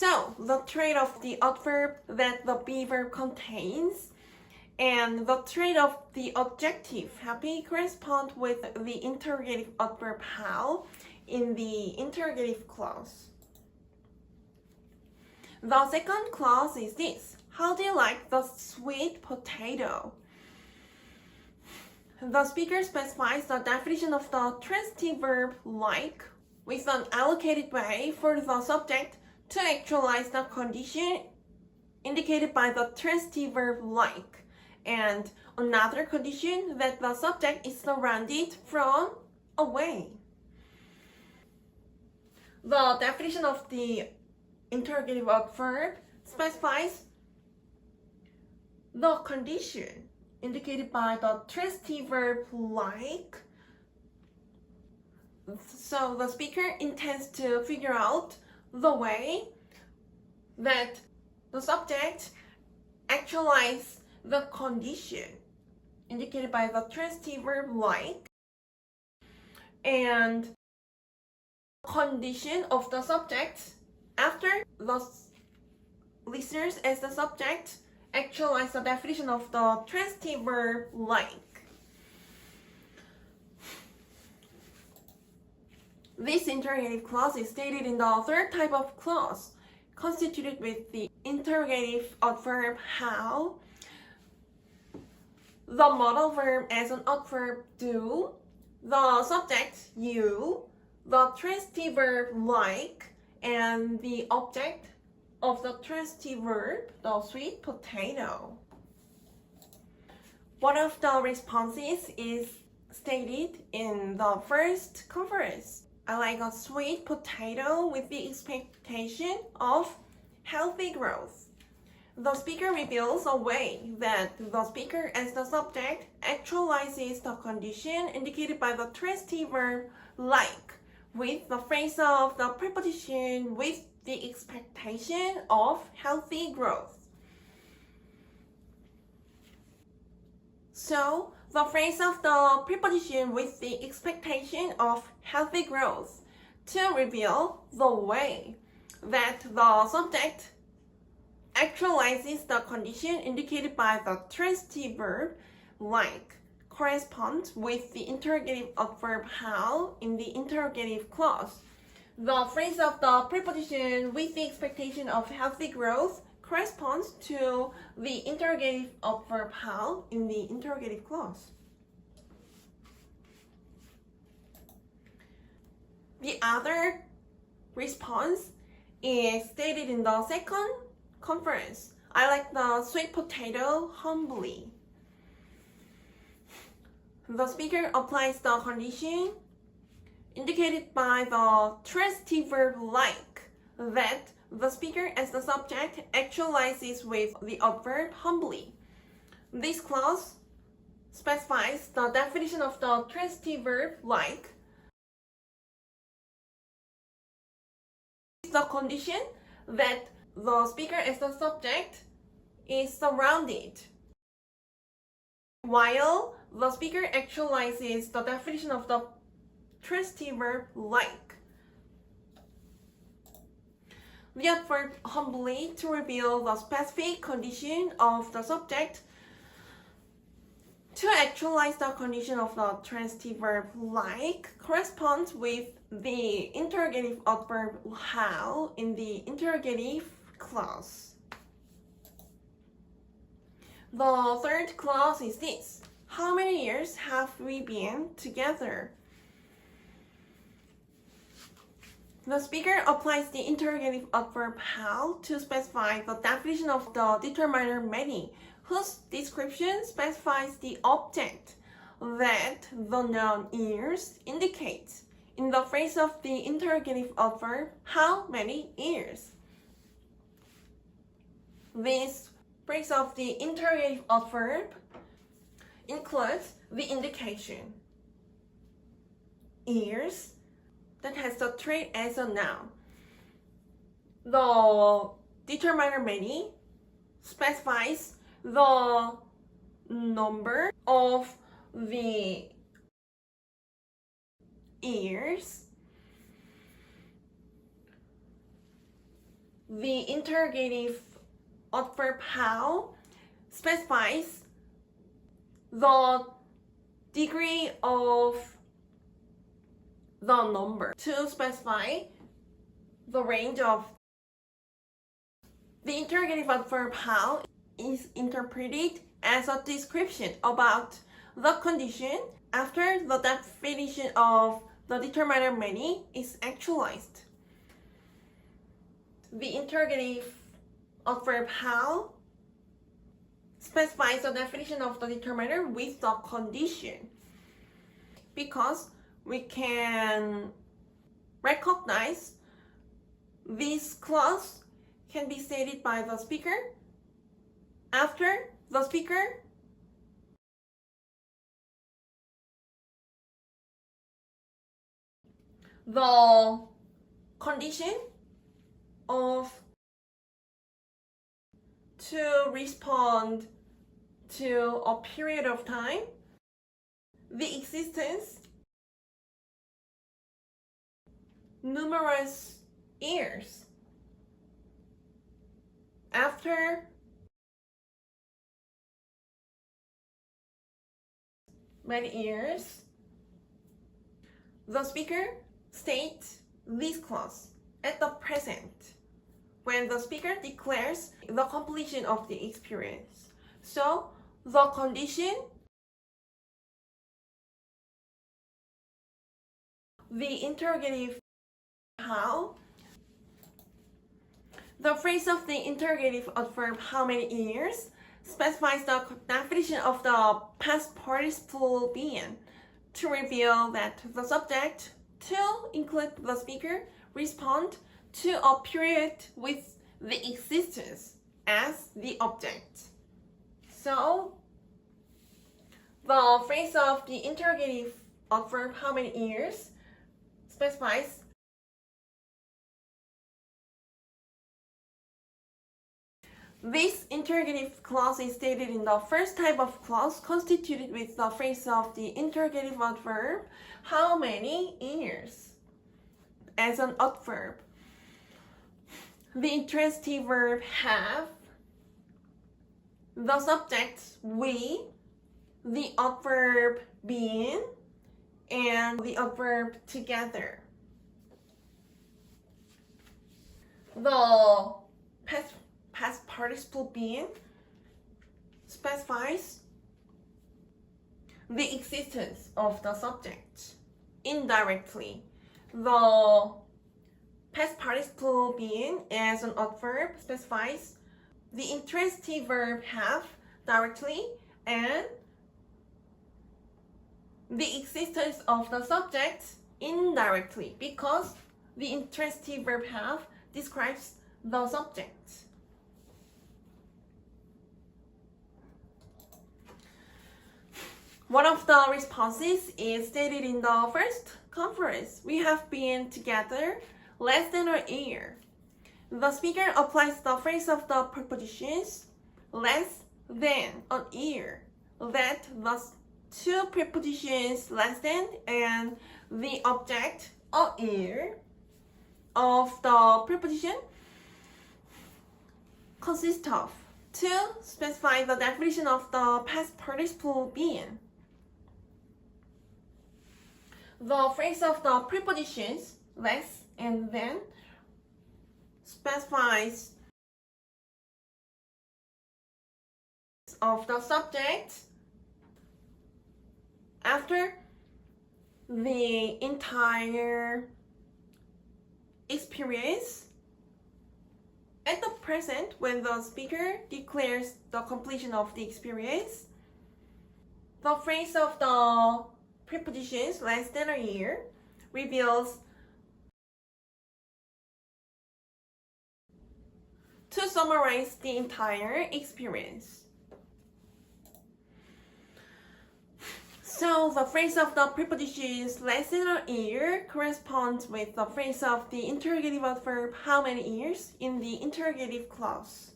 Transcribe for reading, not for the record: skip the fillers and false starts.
So, the trait of the adverb that the be verb contains and the trait of the adjective happy correspond with the interrogative adverb how in the interrogative clause. The second clause is this. How do you like the sweet potato? The speaker specifies the definition of the transitive verb like with an allocated way for the subject to actualize the condition indicated by the transitive verb like, and another condition that the subject is surrounded from away. The definition of the interrogative adverb specifies the condition indicated by the transitive verb like. So the speaker intends to figure out the way that the subject actualizes the condition indicated by the transitive verb like, and condition of the subject after the listeners as the subject actualize the definition of the transitive verb like. This interrogative clause is stated in the third type of clause, constituted with the interrogative adverb how, the modal verb as an adverb do, the subject you, the transitive verb like, and the object of the transitive verb, the sweet potato. One of the responses is stated in the first conference. I like a sweet potato with the expectation of healthy growth. The speaker reveals a way that the speaker as the subject actualizes the condition indicated by the transitive verb like with the phrase of the preposition with the expectation of healthy growth. So, the phrase of the preposition with the expectation of healthy growth to reveal the way that the subject actualizes the condition indicated by the transitive verb like corresponds with the interrogative adverb how in the interrogative clause. The phrase of the preposition with the expectation of healthy growth corresponds to the interrogative adverb how in the interrogative clause. The other response is stated in the second conference. I like the sweet potato humbly. The speaker applies the condition indicated by the transitive verb like that the speaker as the subject actualizes with the adverb humbly. This clause specifies the definition of the transitive verb like. The condition that the speaker as the subject is surrounded, while the speaker actualizes the definition of the transitive verb like. The adverb humbly to reveal the specific condition of the subject to actualize the condition of the transitive verb like corresponds with the interrogative adverb how in the interrogative clause. The third clause is this. How many years have we been together? The speaker applies the interrogative adverb how to specify the definition of the determiner many, whose description specifies the object that the noun years indicates in the phrase of the interrogative adverb how many years. This phrase of the interrogative adverb includes the indication years that has the trait as a noun. The determiner many specifies the number of the years the interrogative adverb how specifies the degree of the number to specify the range of. The interrogative adverb how is interpreted as a description about the condition after the definition of the determiner many is actualized. The interrogative adverb how specifies the definition of the determiner with the condition, because we can recognize this clause can be stated by the speaker after the speaker the condition of to respond to a period of time, the existence numerous years after many years, the speaker states this clause at the present when the speaker declares the completion of the experience. So the condition, the interrogative how, the phrase of the interrogative adverb how many years specifies the definition of the past participle being to reveal that the subject to include the speaker respond to a period with the existence as the object. So the phrase of the interrogative adverb how many years specifies this interrogative clause is stated in the first type of clause constituted with the phrase of the interrogative adverb how many years as an adverb. The intransitive verb have, the subject we, the adverb being, and the adverb together. The past participle being specifies the existence of the subject indirectly. The past participle being as an adverb specifies the intransitive verb have directly and the existence of the subject indirectly, because the intransitive verb have describes the subject. One of the responses is stated in the first conference. We have been together less than a year. The speaker applies the phrase of the prepositions less than a year, that the two prepositions less than and the object a year of the preposition consist of to specify the definition of the past participle being. The phrase of the prepositions less and than specifies of the subject after the entire experience at the present when the speaker declares the completion of the experience. The phrase of the prepositions less than a year reveals to summarize the entire experience. So the phrase of the prepositions less than a year corresponds with the phrase of the interrogative adverb how many years in the interrogative clause.